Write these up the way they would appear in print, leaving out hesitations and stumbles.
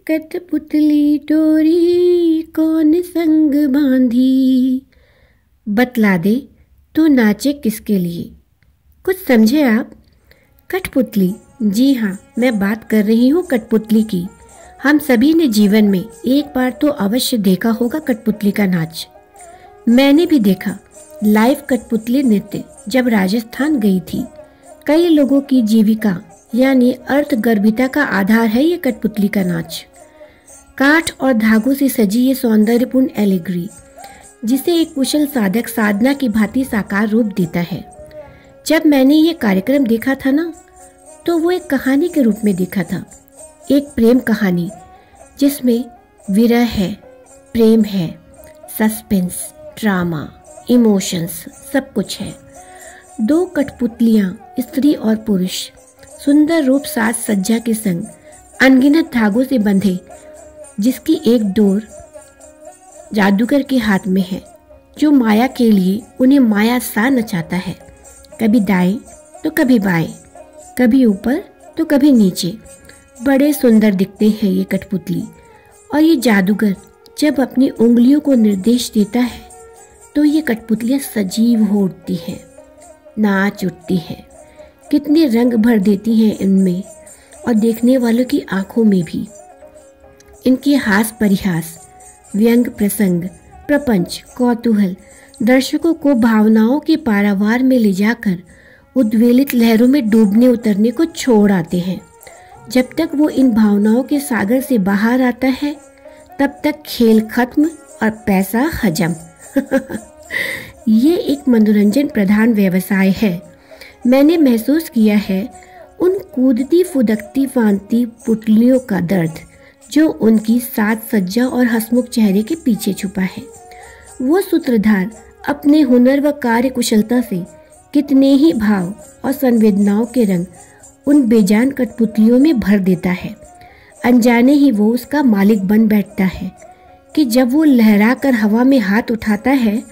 कठपुतली डोरी कौन संग बांधी, बतला दे तू नाचे किसके लिए। कुछ समझे आप? कठपुतली, जी हाँ, मैं बात कर रही हूँ कठपुतली की। हम सभी ने जीवन में एक बार तो अवश्य देखा होगा कठपुतली का नाच। मैंने भी देखा लाइव कठपुतली नृत्य जब राजस्थान गई थी। कई लोगों की जीविका यानी अर्थगर्भिता का आधार है ये कठपुतली का नाच। काठ और धागों से सजी ये सौंदर्यपूर्ण एलिग्री, जिसे एक कुशल साधक साधना की भांति साकार रूप देता है। जब मैंने ये कार्यक्रम देखा था ना, तो वो एक कहानी के रूप में देखा था। एक प्रेम कहानी जिसमें विरह है, प्रेम है, सस्पेंस, ड्रामा, इमोशंस, सब कुछ है। दो कठपुतलियां, स्त्री और पुरुष, सुंदर रूप साज सज्जा के संग अनगिनत धागों से बंधे, जिसकी एक डोर जादूगर के हाथ में है, जो माया के लिए उन्हें माया सा नचाता है। कभी दाएं तो कभी बाएं, कभी ऊपर तो कभी नीचे। बड़े सुंदर दिखते हैं ये कठपुतली। और ये जादूगर जब अपनी उंगलियों को निर्देश देता है तो ये कठपुतलियां सजीव हो उठती हैं, नाच उठती हैं, कितने रंग भर देती हैं इनमें और देखने वालों की आंखों में भी। इनके हास परिहास, व्यंग प्रसंग, प्रपंच, कौतूहल दर्शकों को भावनाओं के पारावार में ले जाकर उद्वेलित लहरों में डूबने उतरने को छोड़ आते हैं। जब तक वो इन भावनाओं के सागर से बाहर आता है, तब तक खेल खत्म और पैसा हजम। ये एक मनोरंजन प्रधान व्यवसाय है। मैंने महसूस किया है उन कूदती फुदकती फांती पुतलियों का दर्द, जो उनकी साज सज्जा और हंसमुख चेहरे के पीछे छुपा है। वो सूत्रधार अपने हुनर व कार्य कुशलता से कितने ही भाव और संवेदनाओं के रंग उन बेजान कठपुतलियों में भर देता है। अनजाने ही वो उसका मालिक बन बैठता है कि जब वो लहरा कर हवा में हाथ उठाता है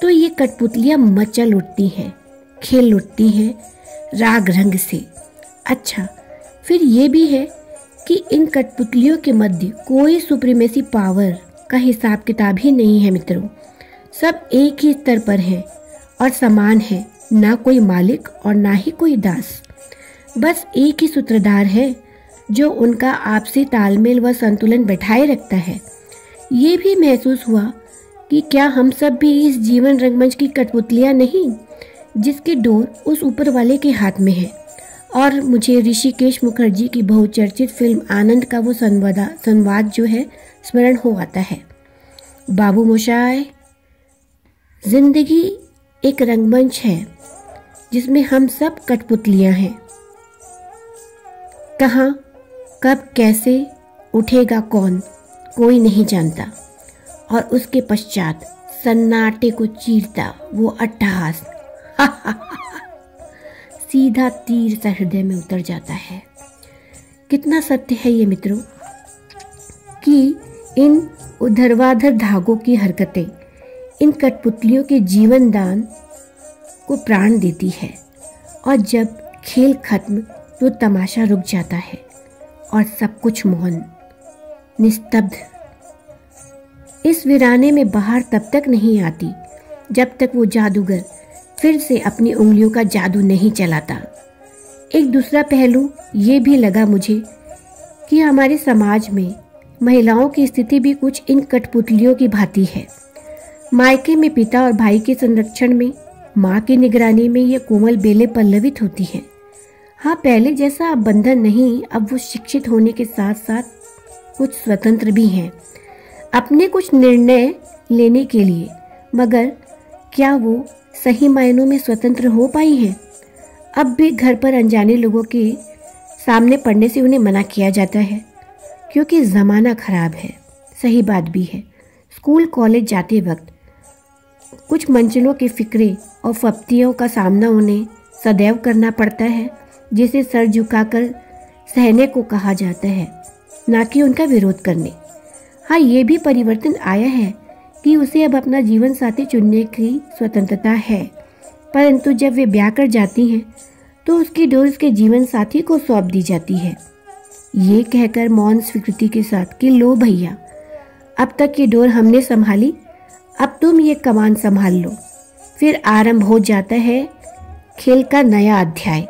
तो ये कठपुतलियां मचल उठती हैं, खेल उठती हैं राग रंग से। अच्छा, फिर ये भी है कि इन कठपुतलियों के मध्य कोई सुप्रीमेसी पावर का हिसाब किताब ही नहीं है मित्रों। सब एक ही स्तर पर हैं और समान हैं, ना कोई मालिक और ना ही कोई दास। बस एक ही सूत्रधार है जो उनका आपसी तालमेल व संतुलन बैठाए रखता है। ये भी महसूस हुआ कि क्या हम सब भी इस जीवन रंगमंच की कठपुतलियां नहीं, जिसकी डोर उस ऊपर वाले के हाथ में है। और मुझे ऋषिकेश मुखर्जी की बहुचर्चित फिल्म आनंद का वो संवाद जो है स्मरण हो आता है। बाबू मोशाय, जिंदगी एक रंगमंच है जिसमें हम सब कठपुतलियां हैं। कहाँ, कब, कैसे उठेगा कौन, कोई नहीं जानता। और उसके पश्चात सन्नाटे को चीरता वो अट्टहास सीधा तीर सा हृदय में उतर जाता है। कितना सत्य है ये मित्रों कि इन ऊर्ध्वाधर धागों की हरकतें इन कठपुतलियों के जीवन दान को प्राण देती है। और जब खेल खत्म तो तमाशा रुक जाता है और सब कुछ मौन, निस्तब्ध। इस वीराने में बाहर तब तक नहीं आती जब तक वो जादूगर फिर से अपनी उंगलियों का जादू नहीं चलाता। एक दूसरा पहलू ये भी लगा मुझे कि हमारे समाज में महिलाओं की स्थिति भी कुछ इन कठपुतलियों की भांति है। मायके में पिता और भाई के संरक्षण में, माँ की निगरानी में ये कोमल बेलें पल्लवित होती हैं। हाँ, पहले जैसा अब बंधन नहीं, अब वो शिक्षित होने के साथ साथ कुछ स्वतंत्र भी हैं अपने कुछ निर्णय लेने के लिए। मगर क्या वो सही मायनों में स्वतंत्र हो पाई हैं? अब भी घर पर अनजाने लोगों के सामने पढ़ने से उन्हें मना किया जाता है क्योंकि ज़माना खराब है। सही बात भी है। स्कूल कॉलेज जाते वक्त कुछ मंचलों के फिक्रे और फप्तियों का सामना उन्हें सदैव करना पड़ता है, जिसे सर झुकाकर सहने को कहा जाता है, ना कि उनका विरोध करने। हाँ, ये भी परिवर्तन आया है कि उसे अब अपना जीवन साथी चुनने की स्वतंत्रता है, परंतु जब वे ब्याह कर जाती हैं तो उसकी डोर उसके जीवन साथी को सौंप दी जाती है। ये कहकर मौन स्वीकृति के साथ कि लो भैया, अब तक ये डोर हमने संभाली, अब तुम ये कमान संभाल लो। फिर आरंभ हो जाता है खेल का नया अध्याय,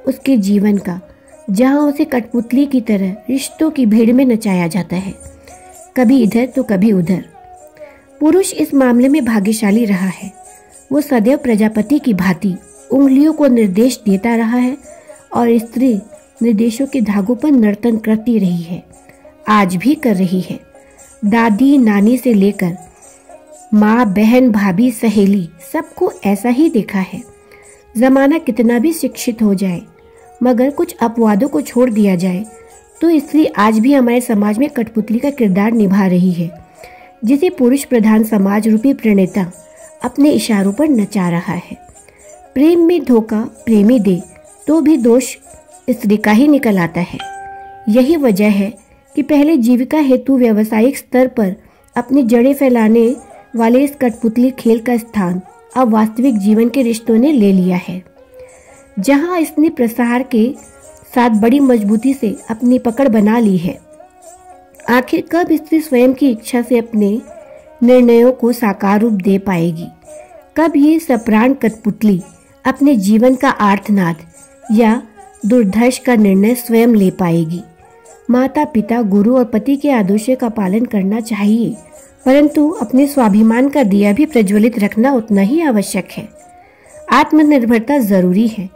उसके जीवन का, जहां उसे कठपुतली की तरह रिश्तों की भीड़ में नचाया जाता है, कभी इधर तो कभी उधर। पुरुष इस मामले में भाग्यशाली रहा है। वो सदैव प्रजापति की भांति उंगलियों को निर्देश देता रहा है और स्त्री निर्देशों के धागों पर नर्तन करती रही है, आज भी कर रही है। दादी नानी से लेकर माँ बहन भाभी सहेली सबको ऐसा ही देखा है। जमाना कितना भी शिक्षित हो जाए, मगर कुछ अपवादों को छोड़ दिया जाए तो स्त्री आज भी हमारे समाज में कठपुतली का किरदार निभा रही है, जिसे पुरुष प्रधान समाज रूपी प्रणेता अपने इशारों पर नचा रहा है। प्रेम में धोखा प्रेमी दे तो भी दोष स्त्री का ही निकल आता है। यही वजह है कि पहले जीविका हेतु व्यावसायिक स्तर पर अपनी जड़ें फैलाने वाले इस कठपुतली खेल का स्थान अब वास्तविक जीवन के रिश्तों ने ले लिया है, जहां इसने प्रसार के साथ बड़ी मजबूती से अपनी पकड़ बना ली है। आखिर कब स्त्री स्वयं की इच्छा से अपने निर्णयों को साकार रूप दे पाएगी? कब ये सप्राण कठपुतली अपने जीवन का आर्तनाद या दुर्धर्ष का निर्णय स्वयं ले पाएगी? माता पिता गुरु और पति के आदर्शों का पालन करना चाहिए, परंतु अपने स्वाभिमान का दिया भी प्रज्वलित रखना उतना ही आवश्यक है। आत्मनिर्भरता जरूरी है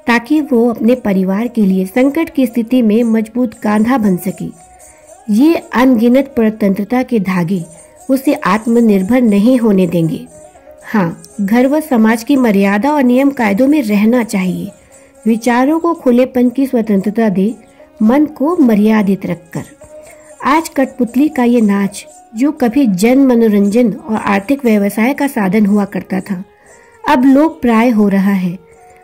ताकि वो अपने परिवार के लिए संकट की स्थिति में मजबूत कांधा बन सके। ये अनगिनत परतंत्रता के धागे उसे आत्मनिर्भर नहीं होने देंगे। हाँ, घर व समाज की मर्यादा और नियम कायदों में रहना चाहिए। विचारों को खुलेपन की स्वतंत्रता दे, मन को मर्यादित रखकर। आज कठपुतली का ये नाच, जो कभी जन मनोरंजन और आर्थिक व्यवसाय का साधन हुआ करता था, अब लोप प्राय हो रहा है।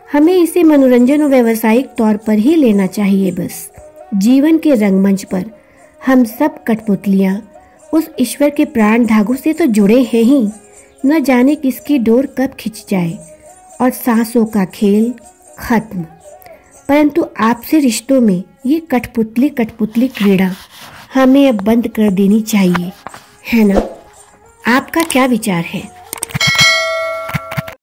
हमें इसे मनोरंजन और व्यवसायिक तौर पर ही लेना चाहिए बस। जीवन के रंगमंच पर हम सब कठपुतलियां उस ईश्वर के प्राण धागों से तो जुड़े हैं ही, न जाने किसकी डोर कब खिंच जाए और सांसों का खेल खत्म। परंतु आपसे रिश्तों में ये कठपुतली क्रीड़ा हमें अब बंद कर देनी चाहिए, है ना? आपका क्या विचार है?